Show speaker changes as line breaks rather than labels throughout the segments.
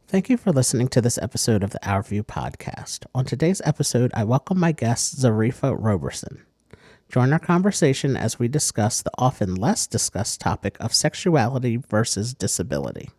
Thank you for listening to this episode of the OurView Podcast. On today's episode, I welcome my guest, Zarifa Roberson. Join our conversation as we discuss the often less discussed topic of sexuality versus disability.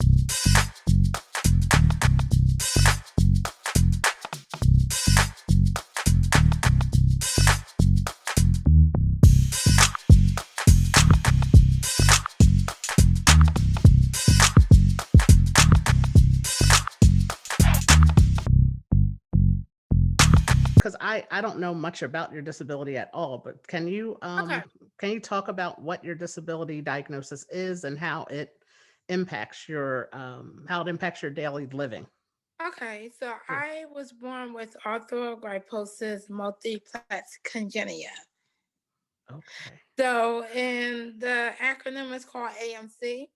Because I don't know much about your disability at all, but
Okay.
can you talk about what your disability diagnosis is and how it impacts your daily living?
Okay. So
Yeah.
I was born with arthrogryposis multiplex congenia.
Okay.
And the acronym is called AMC.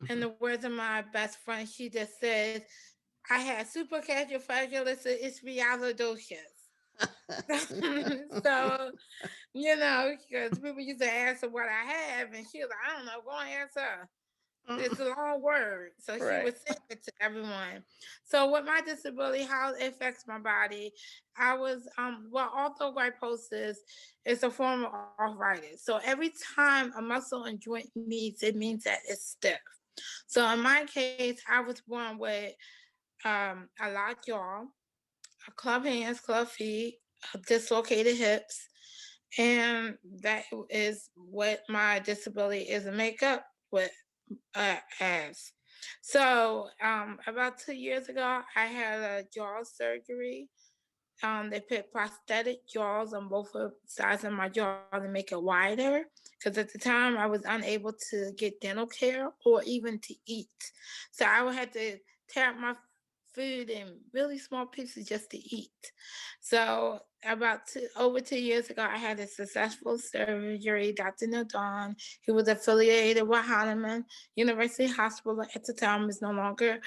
In
Mhm.
the words of my best friend, she just says, I had supercalifragilisticexpialidocious. So, because people used to ask her what I have, and she was like, I don't know, go and ask her. It's a long word. So she
Right.
would say it to everyone. So with my disability, how it affects my body, arthrogryposis is a form of arthritis. So every time a muscle and joint meets, it means that it's stiff. So in my case, I was born with a locked jaw, a club hands, club feet, dislocated hips, and that is what my disability is a makeup with as. So about 2 years ago, I had a jaw surgery. They put prosthetic jaws on both sides of my jaw to make it wider. Because at the time, I was unable to get dental care or even to eat. So I would have to tear up my food in really small pieces just to eat. So over 2 years ago, I had a successful surgery. Dr. Nadon, he was affiliated with Hahnemann University Hospital at the time, is no longer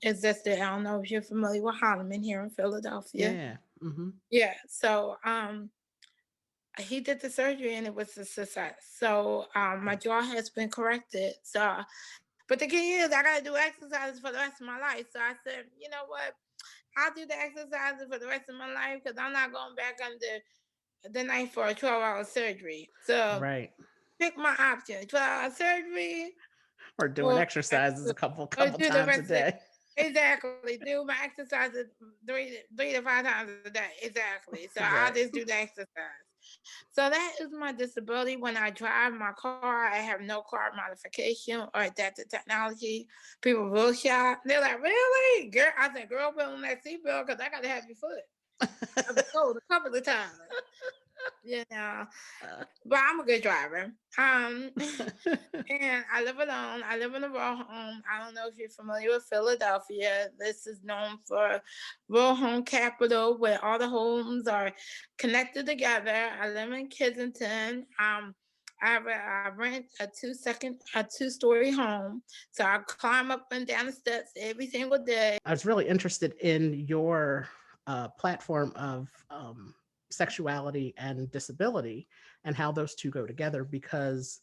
existed. I don't know if you're familiar with Hahnemann here in Philadelphia.
Yeah. Hmm.
Yeah. So he did the surgery and it was a success. So my jaw has been corrected. But the key is I gotta do exercises for the rest of my life. So I said, you know what? I'll do the exercises for the rest of my life because I'm not going back under the knife for a 12-hour surgery. So
Right.
pick my option: 12-hour surgery
Or doing
or
exercises a
or
couple
do the
times a
rest of it.
day.
Exactly. Do my exercises three to five times a day. Exactly. So I'll
Right.
just do the exercise. So that is my disability. When I drive my car, I have no car modification or adaptive technology. People will shout. They're like, really? Girl, I said, girl, put on that seatbelt because I got to have your foot. I've been told a couple of times. You know,
Uh,
but I'm a good driver. And I live alone. I live in a row home. I don't know if you're familiar with Philadelphia. This is known for row home capital, where all the homes are connected together. I live in Kensington. I rent a 2-story home, so I climb up and down the steps every single day.
I was really interested in your platform of sexuality and disability and how those two go together because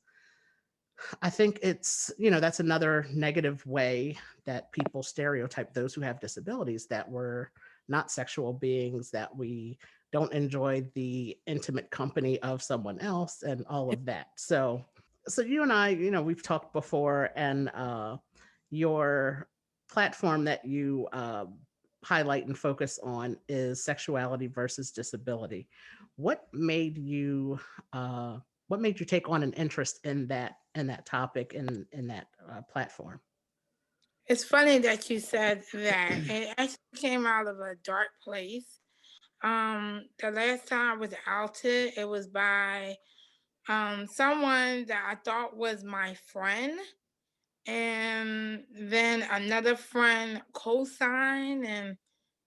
I think that's another negative way that people stereotype those who have disabilities, that we're not sexual beings, that we don't enjoy the intimate company of someone else and all of that. So you and I, we've talked before, and your platform that you highlight and focus on is sexuality versus disability. What made you uh, what made you take on an interest in that topic in that platform?
It's funny that you said that. It actually came out of a dark place. The last time I was outed, it was by someone that I thought was my friend, and then another friend co-signed and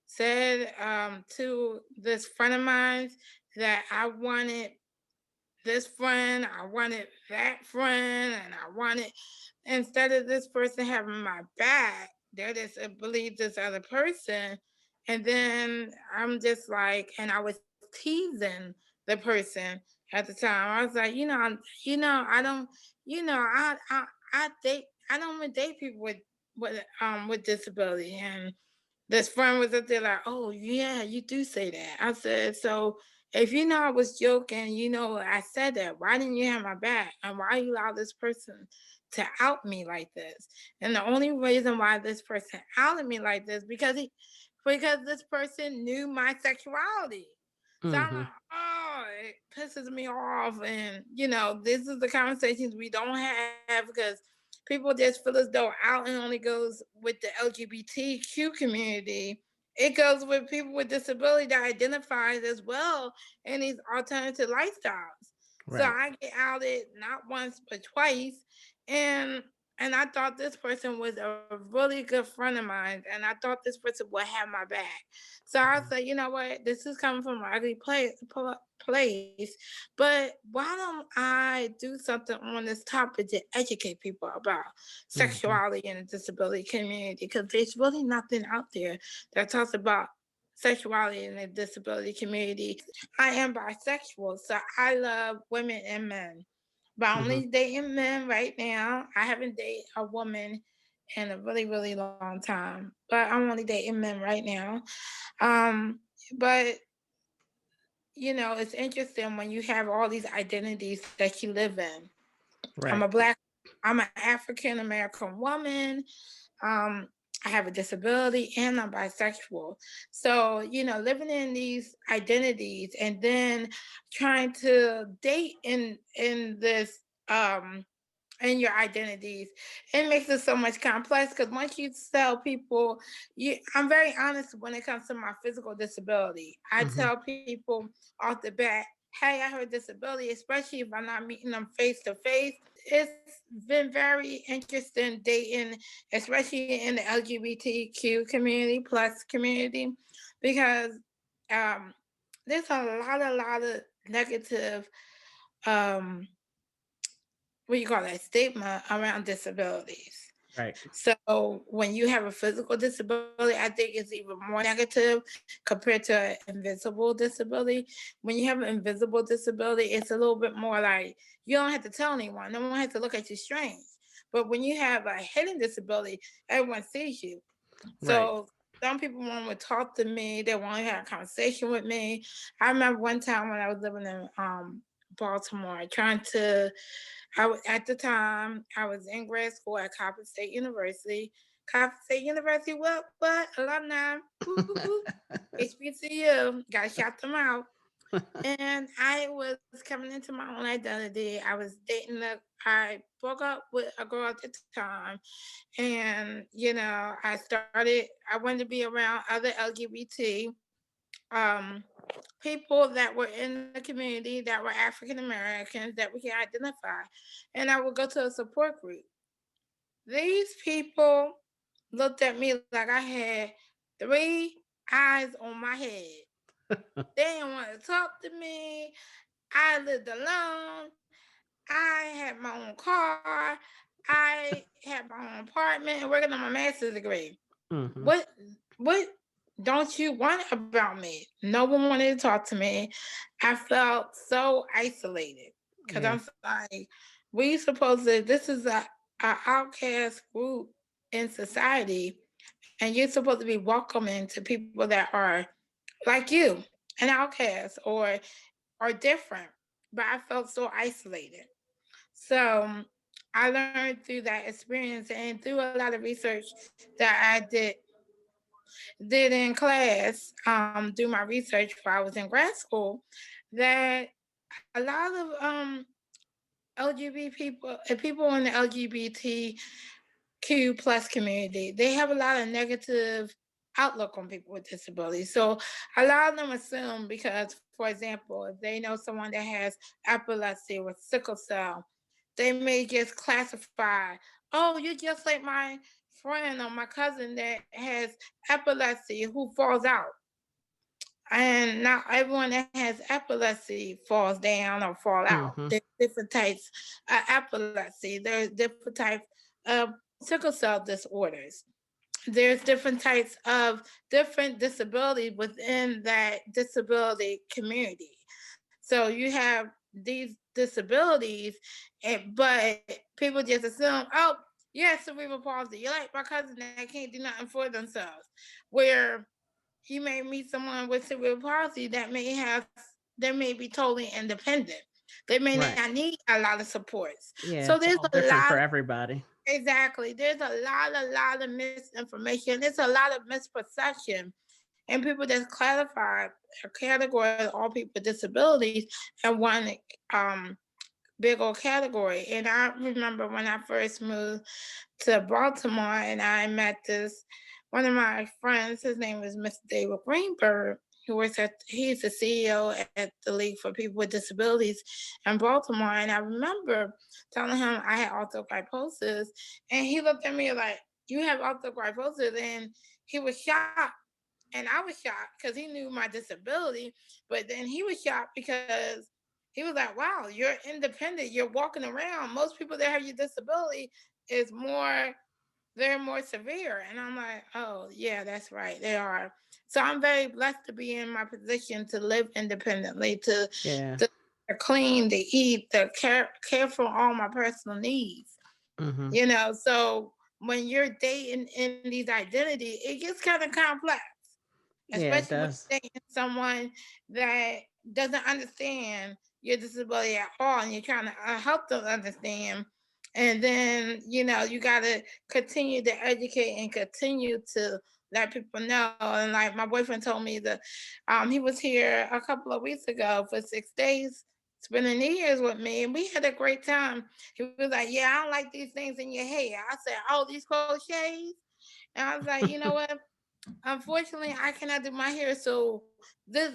said to this friend of mine that I wanted this friend, I wanted that friend, and I wanted, instead of this person having my back, they just believe this other person. And then I'm just like, and I was teasing the person at the time. I was like, I don't, I date, I don't even date people with with disability. And this friend was up there like, oh yeah, you do say that. I said, so if you know I was joking, I said that, why didn't you have my back? And why you allow this person to out me like this? And the only reason why this person outed me like this because this person knew my sexuality. So I'm
Mm-hmm.
like, oh, it pisses me off. And this is the conversations we don't have because people just feel as though out and only goes with the LGBTQ community. It goes with people with disability that identifies as well in these alternative lifestyles. So
Right.
I get outed not once but twice, and and I thought this person was a really good friend of mine, and I thought this person would have my back. So I said, you know what, this is coming from an ugly place, but why don't I do something on this topic to educate people about
Mm-hmm.
sexuality in the disability community? Because there's really nothing out there that talks about sexuality in the disability community. I am bisexual, so I love women and men. But I'm
Mm-hmm.
only dating men right now. I haven't dated a woman in a really, really long time. But I'm only dating men right now. Um, but it's interesting when you have all these identities that you live in. I'm a
Right.
black, I'm an African American woman. Um, I have a disability and I'm bisexual. So, living in these identities and then trying to date in this and your identities, it makes it so much complex because once you tell people, I'm very honest when it comes to my physical disability. I
Mm-hmm.
tell people off the bat, hey, I have a disability, especially if I'm not meeting them face to face. It's been very interesting dating, especially in the LGBTQ community plus community, because um, there's a lot of negative um, what you call that stigma around disabilities.
Right.
So when you have a physical disability, I think it's even more negative compared to an invisible disability. When you have an invisible disability, it's a little bit more like you don't have to tell anyone. No one has to look at you strange. But when you have a hidden disability, everyone sees you.
Right.
So some people want to talk to me. They want to have a conversation with me. I remember one time when I was living in Baltimore, trying to at the time I was in grad school at Coppin State University. Coppin State University, what alumni? Woo woo. HBCU, gotta shout them out. And I was coming into my own identity. I was I broke up with a girl at the time, and I wanted to be around other LGBT um people that were in the community that were African Americans that we can identify. And I would go to a support group. These people looked at me like I had three eyes on my head. They didn't want to talk to me. I lived alone. I had my own car. I had my own apartment working on my master's degree.
Mm-hmm.
What don't you want about me? No one wanted to talk to me. I felt so isolated because
Yeah.
I'm like, we supposed to, this is a outcast group in society, and you're supposed to be welcoming to people that are like you, an outcast or different. But I felt so isolated. So I learned through that experience and through a lot of research that I did in class, do my research while I was in grad school, that a lot of LGBT people, people in the LGBTQ plus community, they have a lot of negative outlook on people with disabilities. So a lot of them assume because, for example, if they know someone that has epilepsy or sickle cell, they may just classify, oh, you're just like my friend or my cousin that has epilepsy who falls out. And not everyone that has epilepsy falls down or fall out.
Mm-hmm.
There's different types of epilepsy. There's different types of sickle cell disorders. There's different types of different disabilities within that disability community. So you have these disabilities, but people just assume, oh, Yeah, cerebral palsy. You're like my cousin that can't do nothing for themselves. Where you may meet someone with cerebral palsy that they may be totally independent. They may
Right.
not need a lot of supports.
Yeah,
So
it's
there's
all
a
different
lot.
for everybody.
Exactly. There's a lot of misinformation. There's a lot of misperception, and people just classify or categorize all people with disabilities in one um big old category. And I remember when I first moved to Baltimore and I met this one of my friends, his name is Mr. David Greenberg, he's the CEO at the League for People with Disabilities in Baltimore. And I remember telling him I had arthrogryposis, and he looked at me like, "You have arthrogryposis?" And he was shocked. And I was shocked because he knew my disability, but then he was shocked because he was like, "Wow, you're independent. You're walking around. Most people that have your disability is more, they're more severe." And I'm like, "Oh, yeah, that's right. They are." So I'm very blessed to be in my position to live independently,
Yeah.
to clean, to eat, to care for all my personal needs.
Hmm.
So when you're dating in these identities, it gets kind of complex,
Yeah, it
especially when
does.
you're dating someone that doesn't understand your disability at all, and you're trying to help them understand. And then you got to continue to educate and continue to let people know. And like my boyfriend told me that he was here a couple of weeks ago for 6 days spending New Year's with me, and we had a great time. He was like, "Yeah, I don't like these things in your hair." I said, "Oh, these crochets." And I was like, "You know what? Unfortunately, I cannot do my hair, so this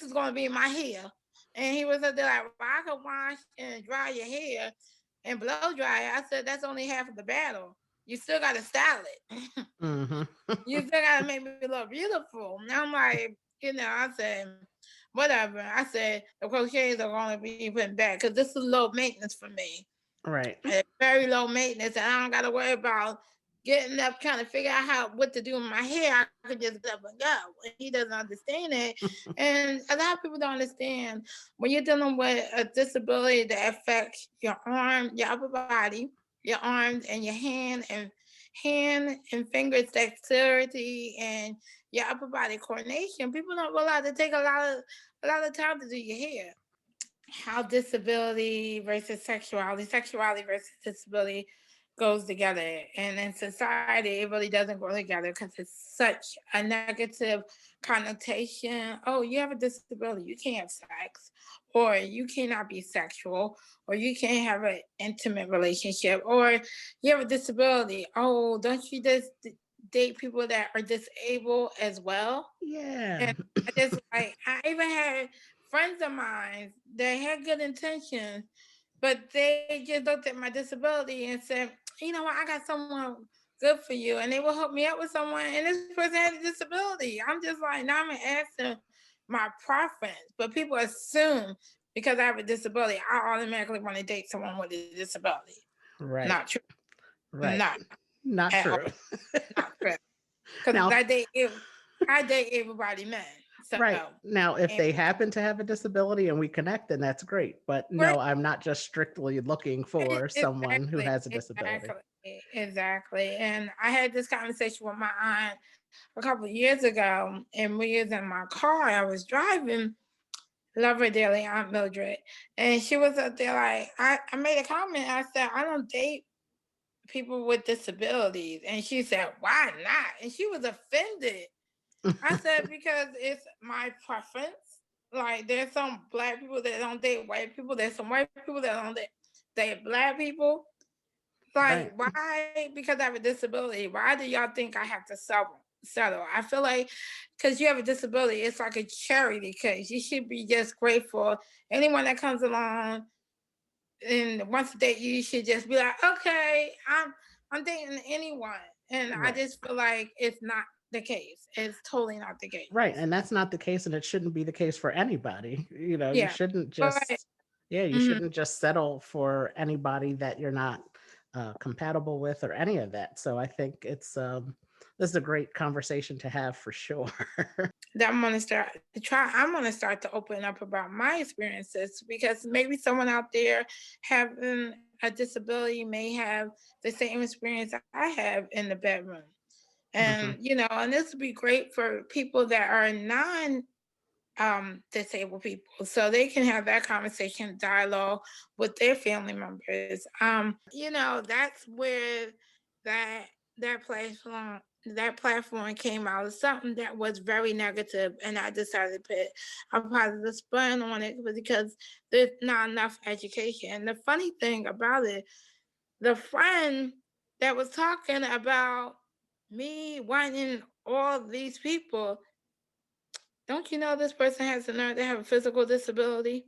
is going to be my hair." And he was up there like, "Well, I could wash and dry your hair and blow dry it." I said, "That's only half of the battle. You still got to style it.
Hmm.
You still got to make me look beautiful." And I'm like, I said, "Whatever." I said, "The crochets are going to be put back because this is low maintenance for me.
Right.
It's very low maintenance, and I don't got to worry about getting up trying to figure out what to do with my hair. I could just get up and go." And he doesn't understand it. And a lot of people don't understand when you're dealing with a disability that affects your arm, your upper body, your arms, and your hand and fingers dexterity, and your upper body coordination. People don't realize it take a lot of time to do your hair. How disability versus sexuality versus disability goes together. And in society, it really doesn't go together because it's such a negative connotation. Oh, you have a disability, you can't have sex, or you cannot be sexual, or you can't have an intimate relationship, or you have a disability. Oh, don't you just date people that are disabled as well?
Yeah.
And I even had friends of mine that had good intentions, but they just looked at my disability and said, "You know what, I got someone good for you." And they will hook me up with someone, and this person had a disability. I'm just like, now I'm asking my preference, but people assume because I have a disability, I automatically want to date someone with a disability.
Right.
Not true.
Right.
Not
Not
at all.
true.
Not true. Because
Now,
I date everybody men. So
right. Now, if
and
they happen to have a disability and we connect, then that's great. But
right,
no, I'm not just strictly looking for someone who
exactly,
has a disability.
exactly. And I had this conversation with my aunt a couple of years ago, and we was in my car. I was driving. Love her dearly, Aunt Mildred, and she was up there like I made a comment. I said, "I don't date people with disabilities," and she said, "Why not?" And she was offended. I said, "Because it's my preference. Like, there's some black people that don't date white people. There's some white people that don't date black people. Like,
Right.
why? Because I have a disability. Why do y'all think I have to settle? I feel like because you have a disability, it's like a charity case. You should be just grateful. Anyone that comes along and wants to date you, you should just be like, okay, I'm dating anyone." And I
Right.
just feel like it's not the case. It's totally not the case.
Right. And that's not the case. And it shouldn't be the case for anybody. You
Yeah,
shouldn't
but
just, yeah, you
mhm,
shouldn't just settle for anybody that you're not compatible with or any of that. So I think it's this is a great conversation to have for sure.
That I'm gonna start to open up about my experiences, because maybe someone out there having a disability may have the same experience I have in the bedroom. And
Hmm.
and this would be great for people that are non disabled people, so they can have that conversation, dialogue with their family members. That's where that that platform came out of something that was very negative, and I decided to put a positive spin on it because there's not enough education. And the funny thing about it, the friend that was talking about me wanting all these people, don't you know this person has the nerve to have a physical disability?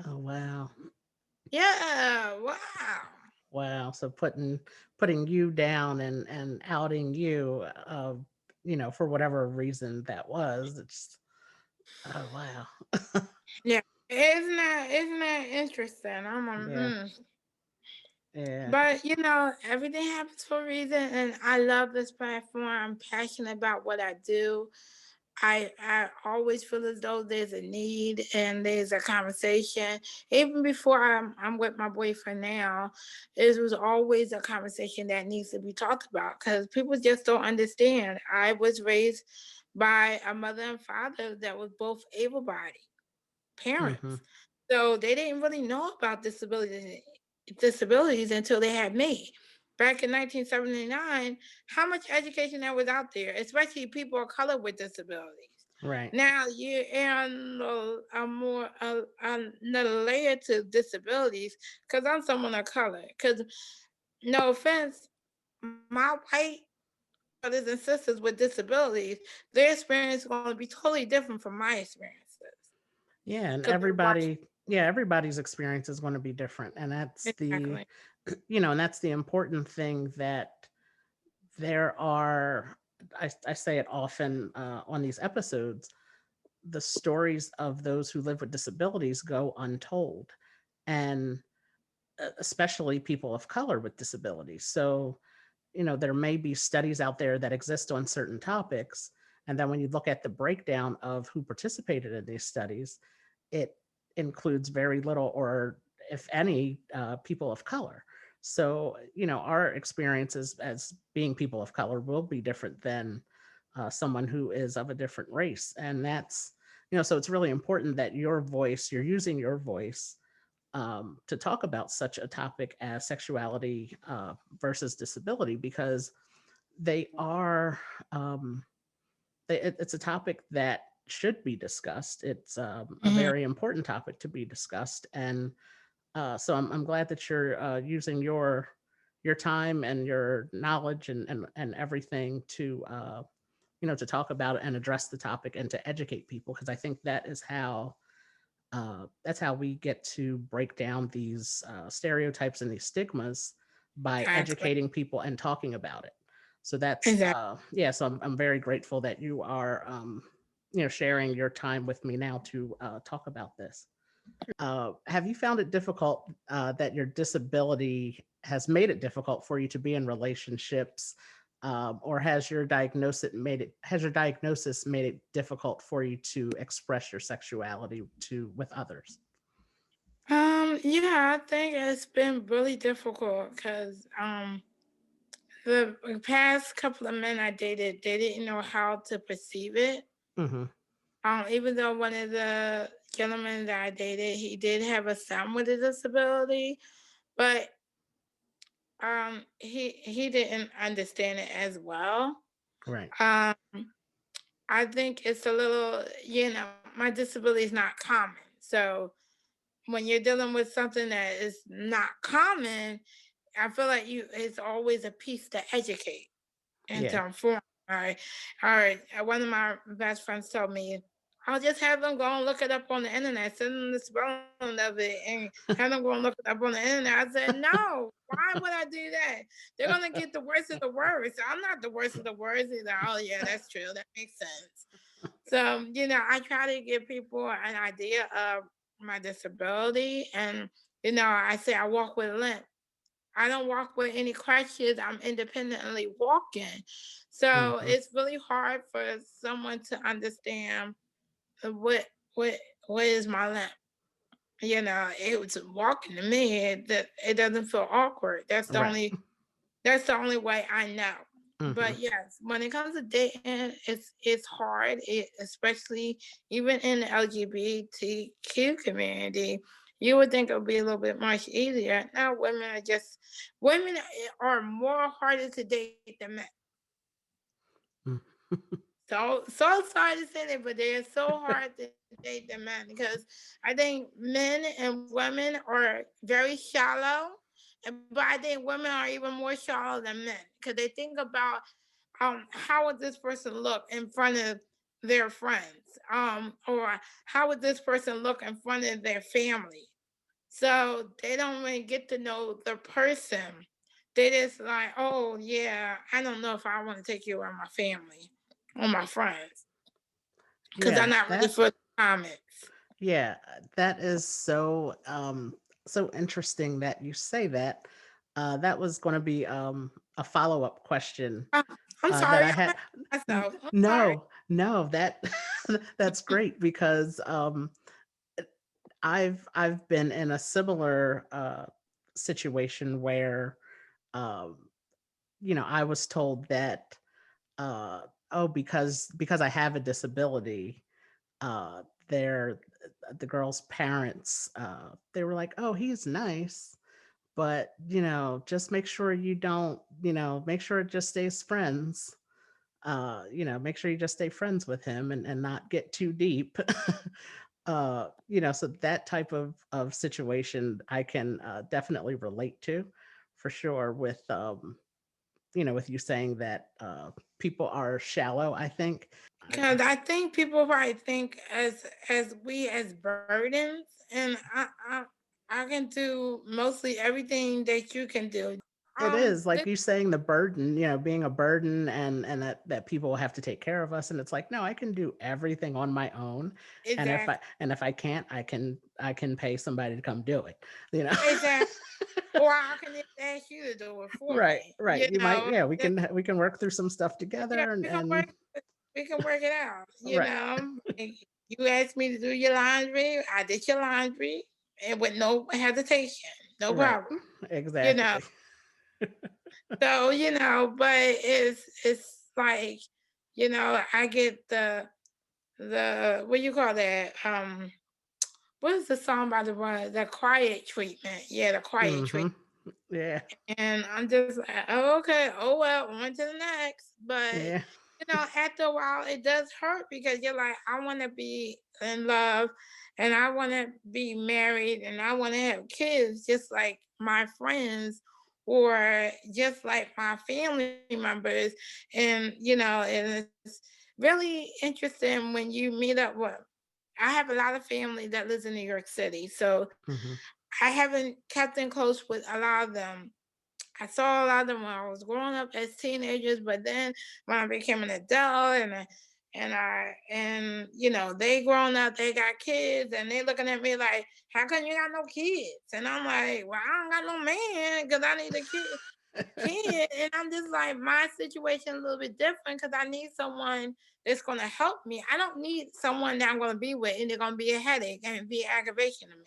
Oh wow.
Yeah, wow.
Wow. So putting you down and outing you, for whatever reason that was. It's oh wow.
Yeah, isn't that interesting?
Yeah. Yeah.
But everything happens for a reason, and I love this platform. I'm passionate about what I do. I always feel as though there's a need and there's a conversation. Even before I'm with my boyfriend now, it was always a conversation that needs to be talked about because people just don't understand. I was raised by a mother and father that was both able-bodied
Hmm.
parents. So they didn't really know about disabilities until they had me. Back in 1979, how much education there was out there, especially people of color with disabilities.
Right.
Now you're in another layer to disabilities because I'm someone of color. Because no offense, my white brothers and sisters with disabilities, their experience is going to be totally different from my experiences
Yeah, and
because they're white.
everybody's experience is going to be different, and that's the
Exactly.
and that's the important thing, that there are, I say it often on these episodes, the stories of those who live with disabilities go untold, and especially people of color with disabilities. So, there may be studies out there that exist on certain topics. And then when you look at the breakdown of who participated in these studies, it includes very little or, if any, people of color. So, our experiences as being people of color will be different than someone who is of a different race. And so it's really important that you're using your voice to talk about such a topic as sexuality versus disability, because they are um, it's a topic that should be discussed. It's a
Mhm.
very important topic to be discussed, and so I'm glad that you're using your time and your knowledge and everything to to talk about it and address the topic and to educate people, because I think that's how we get to break down these stereotypes and these stigmas, by
Exactly.
educating people and talking about it. So that's
Exactly.
yeah. So I'm very grateful that you are sharing your time with me now to talk about this. Have you found it difficult that your disability has made it difficult for you to be in relationships, or has your diagnosis made it difficult for you to express your sexuality to with others?
Yeah, I think it's been really difficult because the past couple of men I dated, they didn't know how to perceive it.
Hmm.
Even though one of the gentlemen that I dated, he did have a son with a disability, but he didn't understand it as well.
Right.
Um, I think it's a little, my disability is not common, so when you're dealing with something that is not common, I feel like it's always a piece to educate and
Yeah.
to inform. All right. One of my best friends told me, I'll just have them go and look it up on the internet, send them the spelling of it, and have them go and look it up on the internet. I said, no, why would I do that? They're gonna get the worst of the words. I'm not the worst of the words either. Oh yeah, that's true. That makes sense. So, I try to give people an idea of my disability. And, I say I walk with a limp. I don't walk with any crutches. I'm independently walking. So
Mm-hmm.
it's really hard for someone to understand what what what is my limp. It was walking to me. It doesn't feel awkward.
Right.
That's the only way I know.
Mm-hmm.
But yes, when it comes to dating, it's hard. Especially even in the LGBTQ community, you would think it would be a little bit much easier. Now women are more harder to date than men. So sorry to say that, but they're so hard to date the men because I think men and women are very shallow, but I think women are even more shallow than men because they think about how would this person look in front of their friends, or how would this person look in front of their family. So they don't really get to know the person. They just like, oh yeah, I don't know if I want to take you around my family or my friends because I'm
Yeah,
not ready
that
for the comments.
yeah, that is so so interesting that you say that. That was going to be a follow-up question
Uh, I'm
that
sorry,
I
I'm
had.
myself. I'm sorry.
No, no, that that's great because I've been in a similar situation where um, I was told that uh, oh, because I have a disability, they're the girl's parents, they were like, oh, he's nice, but just make sure you don't, make sure it just stays friends. Make sure you just stay friends with him and not get too deep. So that type of situation I can definitely relate to for sure with you saying that people are shallow, I think.
Because I think people probably think as we as burdens, and I can do mostly everything that you can do.
It is
This,
like you saying the burden, being a burden and that people have to take care of us. And it's like, no, I can do everything on my own. And if I
exactly,
and if I can't, I can pay somebody to come do it, you know.
exactly. Or I can just ask you to do it for
Right,
me.
right. You might, yeah,
That-
we can work through some stuff
yeah,
together and
we can work it out.
right,
Like, you asked me to do your laundry, I did your laundry, and with no hesitation, no
right.
problem. You know,
Exactly.
so but it's like, I get the what you call that? What is the song by the one? The quiet treatment. Yeah, the quiet
Hmm.
treatment.
Yeah.
And I'm just like, oh, okay, oh well, on to the next. But
Yeah.
after a while, it does hurt because you're like, I want to be in love, and I want to be married, and I want to have kids, just like my friends, or just like my family members. And and it's really interesting when you meet up with. I have a lot of family that lives in New York City, so
Hmm.
I haven't kept in close with a lot of them. I saw a lot of them when I was growing up as teenagers, but then when I became an adult and they grown up, they got kids, and they looking at me like, how come you got no kids? And I'm like, well, I don't got no man because I need a kid. And I'm just like, my situation is a little bit different because I need someone that's going to help me. I don't need someone that I'm going to be with and they're going to be a headache and be aggravation to me.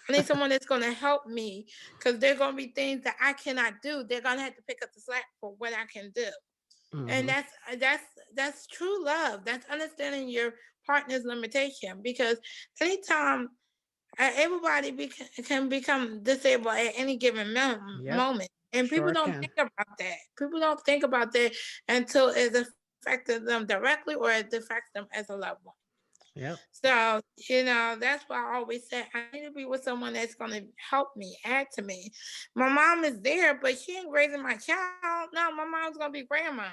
I need someone that's going to help me because there are going to be things that I cannot do. They're going to have to pick up the slack for what I can do. And
Hmm.
that's true love. That's understanding your partner's limitation, because anytime everybody can become disabled at any given
Yep.
moment. And people
Sure
don't
can.
think about that. People don't think about that until it affected them directly or it affects them as a loved one.
Yep.
So, that's why I always say I need to be with someone that's going to help me, add to me. My mom is there, but she ain't raising my child. No, my mom's going to be grandma.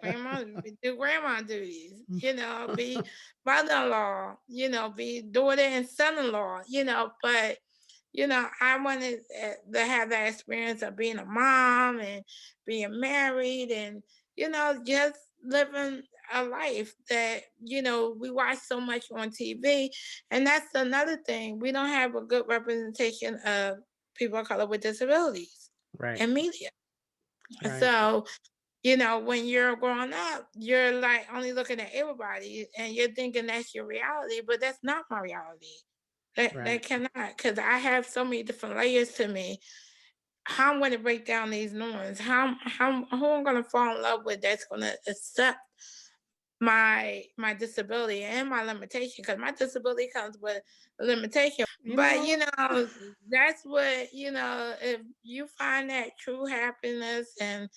Grandma, do grandma duties, be mother-in-law, be daughter and son-in-law, but, I wanted to have that experience of being a mom and being married and, just living a life that, we watch so much on TV. And that's another thing. We don't have a good representation of people of color with disabilities.
Right.
and media.
Right.
So, when you're growing up, you're like only looking at everybody and you're thinking that's your reality, but that's not my reality. That
Right.
cannot, because I have so many different layers to me. How I'm going to break down these norms? How who I'm going to fall in love with that's going to accept my disability and my limitation, because my disability comes with a limitation.
You
But
know,
that's what, if you find that true happiness, and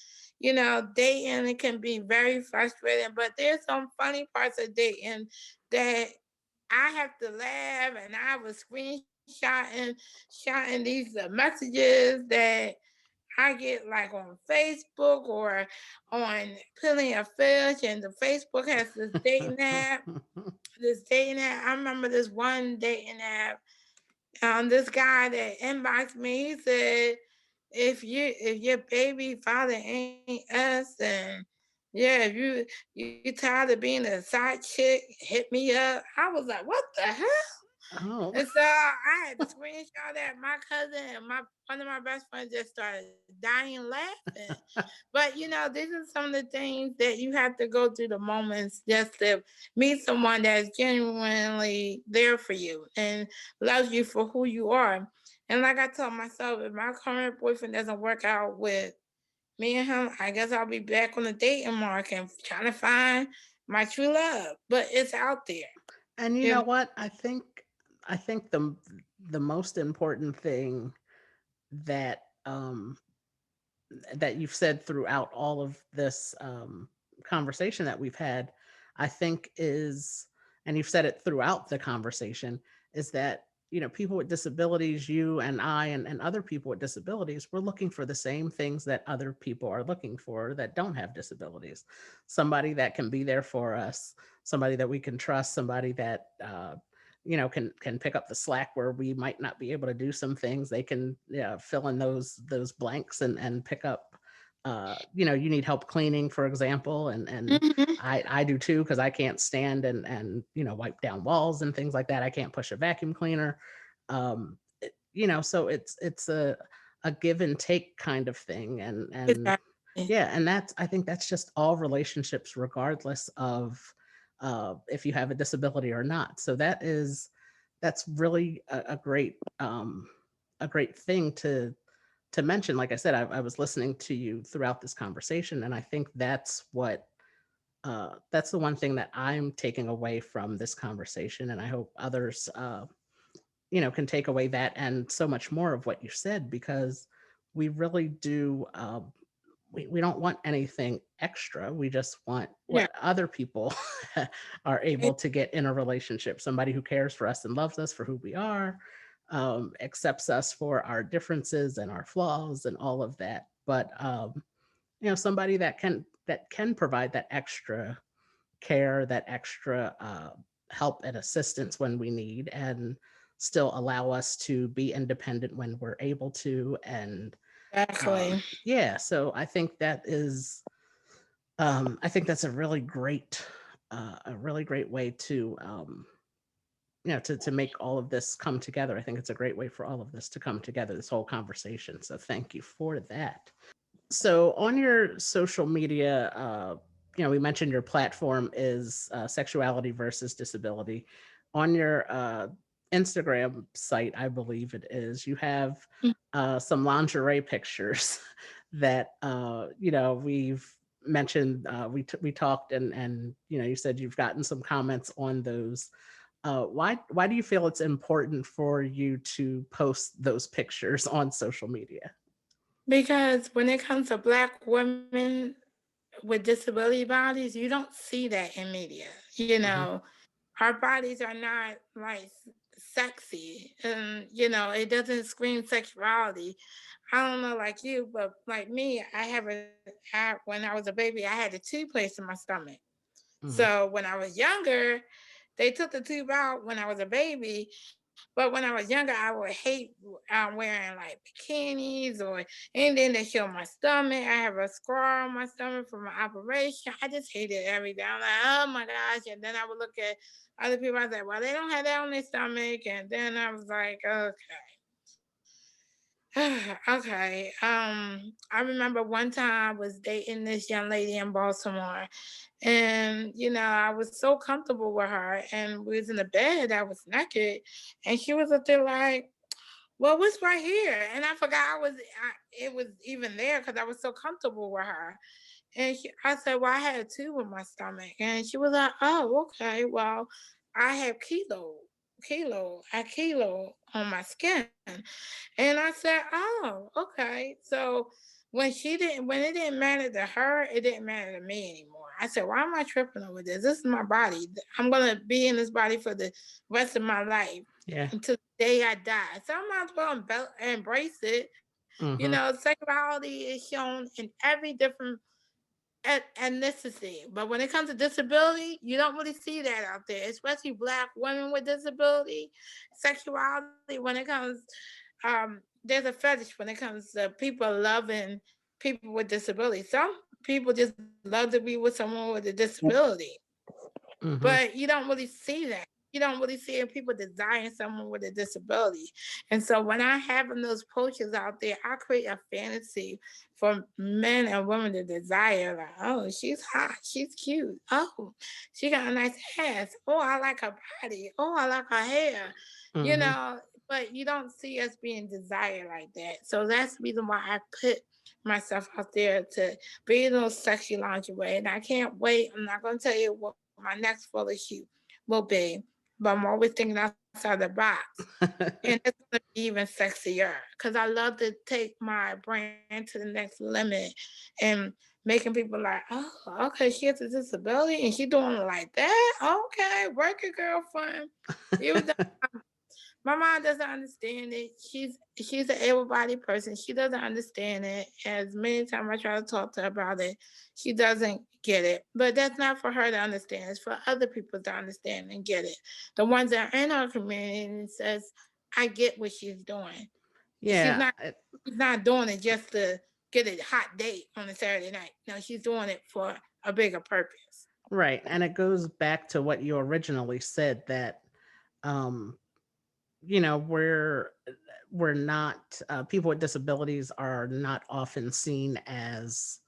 dating, it can be very frustrating, but there's some funny parts of dating that I have to laugh, and I was screenshotting shotting these messages that I get like on Facebook or on Plenty of Fish, and the Facebook has this dating app. This dating app. I remember this one dating app. This guy that inboxed me, he said, if your baby father ain't us, and yeah, if you tired of being a side chick, hit me up. I was like, what the hell?
oh,
And so I had to screenshot that. My cousin and my one of my best friends just started dying laughing. But these are some of the things that you have to go through, the moments just to meet someone that's genuinely there for you and loves you for who you are. And like I told myself, if my current boyfriend doesn't work out with me and him, I guess I'll be back on the dating market and trying to find my true love. But it's out there.
and you
You
know
know?
what? I think the most important thing that that you've said throughout all of this conversation that we've had, I think is, and you've said it throughout the conversation, is that, people with disabilities, you and I, and other people with disabilities, we're looking for the same things that other people are looking for that don't have disabilities. Somebody that can be there for us, somebody that we can trust, somebody that, can pick up the slack where we might not be able to do some things. They can, fill in those blanks and pick up. You need help cleaning, for example, and
Mhm.
I do too, because I can't stand and wipe down walls and things like that. I can't push a vacuum cleaner. So it's a give and take kind of thing, and
Exactly.
yeah, and I think that's just all relationships, regardless of if you have a disability or not. So that's really a great thing to mention. Like I said, I was listening to you throughout this conversation, and I think that's the one thing that I'm taking away from this conversation, and I hope others can take away that and so much more of what you said, because we really do. We don't want anything extra. We just want
Yeah.
what other people are able to get in a relationship. Somebody who cares for us and loves us for who we are, accepts us for our differences and our flaws and all of that. But somebody that can provide that extra care, that extra help and assistance when we need, and still allow us to be independent when we're able to. And
Exactly.
yeah, so I think that's a really great way to to make all of this come together. I think it's a great way for all of this to come together, this whole conversation. So thank you for that. So on your social media, we mentioned your platform is Sexuality versus Disability. On your Instagram site, I believe it is, you have some lingerie pictures that we've mentioned. We talked, and you said you've gotten some comments on those. Why do you feel it's important for you to post those pictures on social media?
Because when it comes to Black women with disability bodies, you don't see that in media.
Hmm.
Our bodies are not like sexy, and it doesn't scream sexuality. I don't know like you, but like me, when I was a baby, I had a tube placed in my stomach.
Hmm.
So when I was younger, they took the tube out when I was a baby. But when I was younger, I would hate wearing like bikinis or anything that show my stomach. I have a scar on my stomach from an operation. I just hated everything. I'm like, oh my gosh. And then I would look at other people. I was like, well, they don't have that on their stomach. And then I was like, okay. Okay. I remember one time I was dating this young lady in Baltimore, and I was so comfortable with her, and we was in the bed. I was naked, and she was up there like, "Well, what's right here?" And I forgot it was even there because I was so comfortable with her. And I said, "Well, I had a tube in my stomach," and she was like, "Oh, okay. Well, I have a kilo on my skin." And I said, "Oh, okay." So when it didn't matter to her, it didn't matter to me anymore. I said, "Why am I tripping over this? This is my body. I'm gonna be in this body for the rest of my life
Yeah.
until the day I die. So I might as well embrace it."
Mm-hmm.
Sexuality is shown in every different ethnicity. But when it comes to disability, you don't really see that out there, especially Black women with disability. Sexuality, when it comes, there's a fetish when it comes to people loving people with disability. Some people just love to be with someone with a disability,
Mm-hmm.
but you don't really see that. You don't really see people desiring someone with a disability. And so when I have those posters out there, I create a fantasy for men and women to desire. Like, oh, she's hot. She's cute. Oh, she got a nice ass. Oh, I like her body. Oh, I like her hair. You
Mm-hmm.
know, but you don't see us being desired like that. So that's the reason why I put myself out there to be in those sexy lingerie. And I can't wait. I'm not going to tell you what my next photo shoot will be, but I'm always thinking outside the box. And it's going to be even sexier because I love to take my brand to the next limit and making people like, oh, okay, she has a disability and she doing it like that. Okay, work it, girlfriend. Even though my mom doesn't understand it. She's an able-bodied person. She doesn't understand it. As many times I try to talk to her about it, she doesn't get it. But that's not for her to understand. It's for other people to understand and get it. The ones that are in our community and says, I get what she's doing. She's
Yeah.
not she's not doing it just to get a hot date on a Saturday night. No, she's doing it for a bigger purpose.
Right. And it goes back to what you originally said that um you know we're not people with disabilities are not often seen as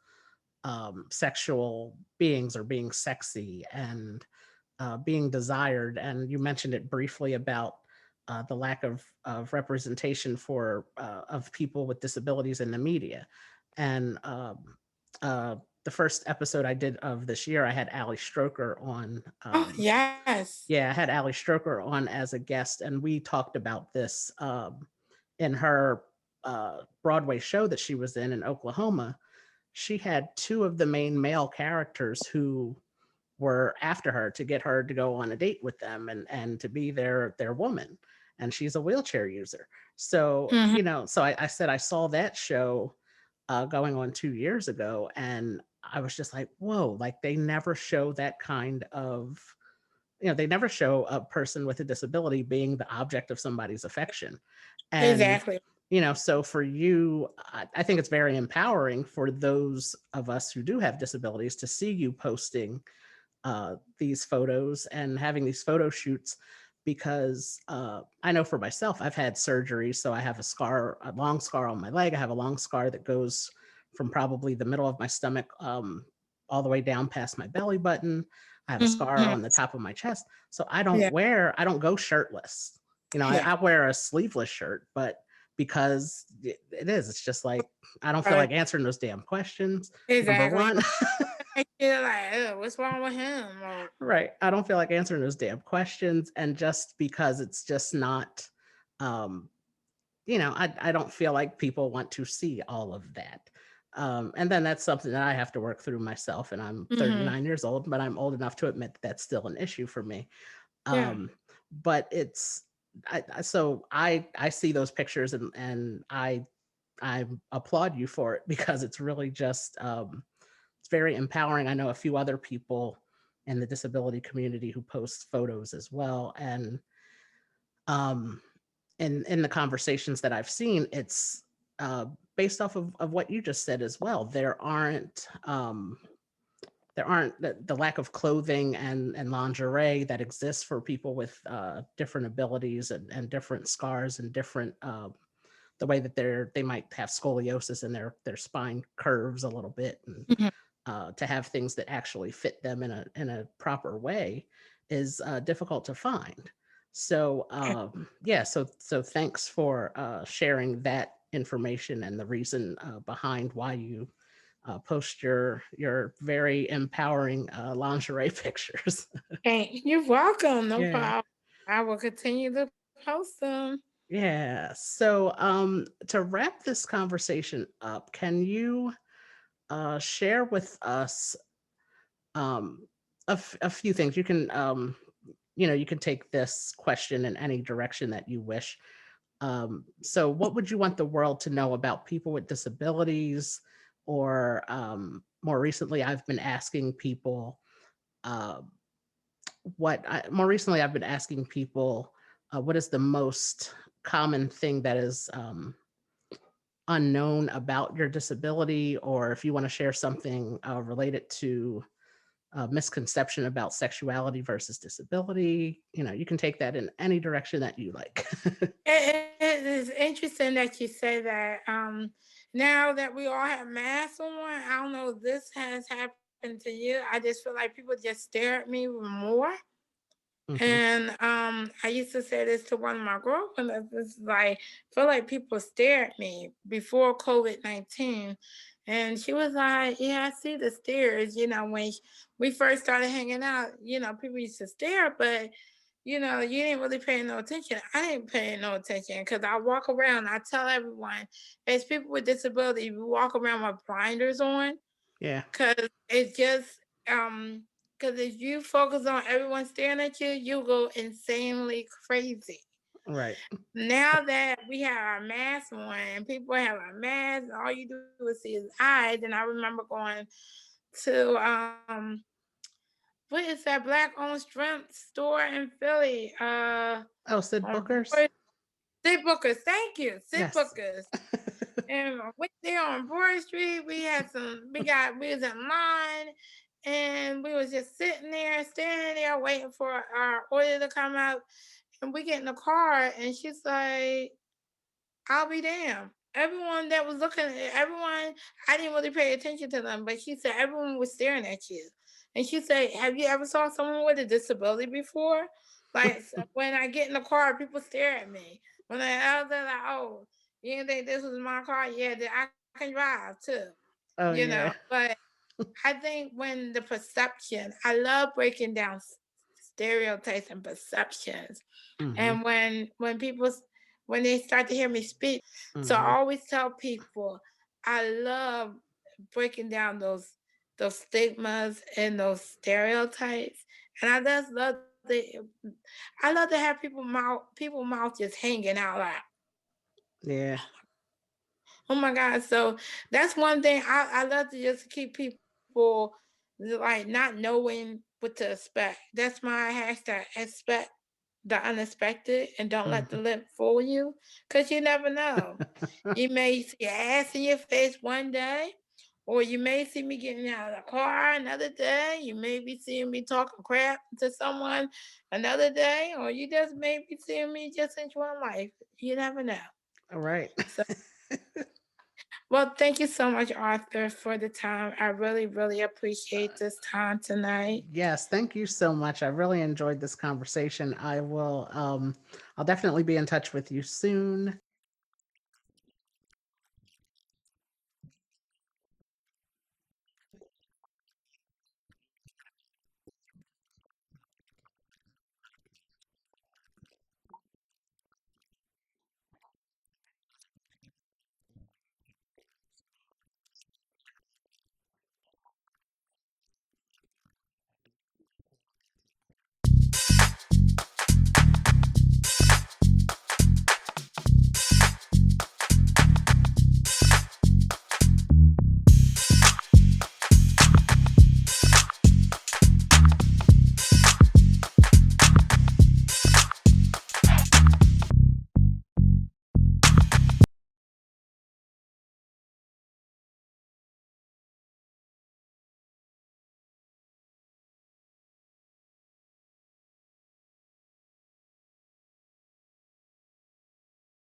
sexual beings or being sexy and being desired. And you mentioned it briefly about the lack of representation for of people with disabilities in the media. And uh, the first episode I did of this year, I had Ali Stroker on.
Oh yes.
Yeah, I had Ali Stroker on as a guest, and we talked about this in her Broadway show that she was in Oklahoma. She had two of the main male characters who were after her to get her to go on a date with them and to be their woman, and she's a wheelchair user. So
Mhm.
I said I saw that show going on 2 years ago, and I was just like, whoa, like they never show that kind of, they never show a person with a disability being the object of somebody's affection. And
Exactly.
so for you, I think it's very empowering for those of us who do have disabilities to see you posting these photos and having these photo shoots, because I know for myself, I've had surgery. So I have a long scar on my leg. I have a long scar that goes from probably the middle of my stomach all the way down past my belly button. I have a scar
Mhm.
on the top of my chest. So
Yeah.
I don't go shirtless.
Yeah.
I wear a sleeveless shirt, but because it's just like, I don't feel
Right.
like answering those damn questions. Number
Exactly.
one.
Make you like, "Ugh, what's wrong with him?" Or
Right. I don't feel like answering those damn questions. And just because it's just not, um, I don't feel like people want to see all of that. And then that's something that I have to work through myself. And I'm
mhm.
39 years old, but I'm old enough to admit that that's still an issue for me.
Yeah.
But I see those pictures, and I applaud you for it because it's really just, it's very empowering. I know a few other people in the disability community who post photos as well. And um, in the conversations that I've seen, it's uh, based off of what you just said as well. There aren't the lack of clothing and lingerie that exists for people with different abilities and different scars and different the way that they might have scoliosis and their spine curves a little bit, and
Mhm.
to have things that actually fit them in a proper way is difficult to find. So yeah, so thanks for sharing that information and the reason behind why you post your very empowering lingerie pictures.
Hey, you're welcome. No
Yeah.
problem. I will continue to post them.
Yeah. So to wrap this conversation up, can you share with us a few things? You can you can take this question in any direction that you wish. So what would you want the world to know about people with disabilities? Or more recently, I've been asking people uh, more recently I've been asking people what is the most common thing that is unknown about your disability, or if you want to share something related to misconception about sexuality versus disability, you can take that in any direction that you like.
It is interesting that you say that. Now that we all have masks on, I don't know if this has happened to you. I just feel like people just stare at me more.
Hmm.
And I used to say this to one of my girlfriends. It's like feel like people stare at me before COVID-19, and she was like, "Yeah, I see the stares." When we first started hanging out, people used to stare, but you didn't really pay no attention. I didn't pay no attention because I walk around. I tell everyone, as people with disabilities, we walk around with blinders on
Yeah.
because it's just um because if you focus on everyone staring at you, you go insanely crazy.
Right.
Now that we have our masks on and people have our masks, all you do is see his eyes. And I remember going to what is that black owned shrimp store in Philly?
Oh, Sid
On
Booker's.
Broad Sid Bookers. Thank you, Sid
Yes.
Bookers. And I went there on Broad Street. We was in line, and we was just sitting there, standing there, waiting for our order to come out. And we get in the car, and she's like, "I'll be damned." Everyone that was looking at everyone, I didn't really pay attention to them, but she said everyone was staring at you. And she said, "Have you ever saw someone with a disability before?" Like when I get in the car, people stare at me. When I was there, like, "Oh, you didn't think this was my car? Yeah, I can drive too."
Oh yeah.
But I think when the perception, I love breaking down stereotypes and perceptions.
Hmm.
And when they start to hear me speak, so
Hmm.
I always tell people I love breaking down those stigmas and those stereotypes. And I love to have people mouth just hanging out like,
Yeah.
oh my God. So that's one thing I love to just keep people like not knowing what to expect. That's my hashtag, expect the unexpected and don't let the
Mhm.
lip fool you, because you never know. You may see ass in your face one day, or you may see me getting out of the car another day. You may be seeing me talking crap to someone another day, or you just may be seeing me just enjoying life. You never know.
All right.
So, well, thank you so much, Arthur, for the time. I really, really appreciate this time tonight.
Yes, thank you so much. I really enjoyed this conversation. I'll definitely be in touch with you soon.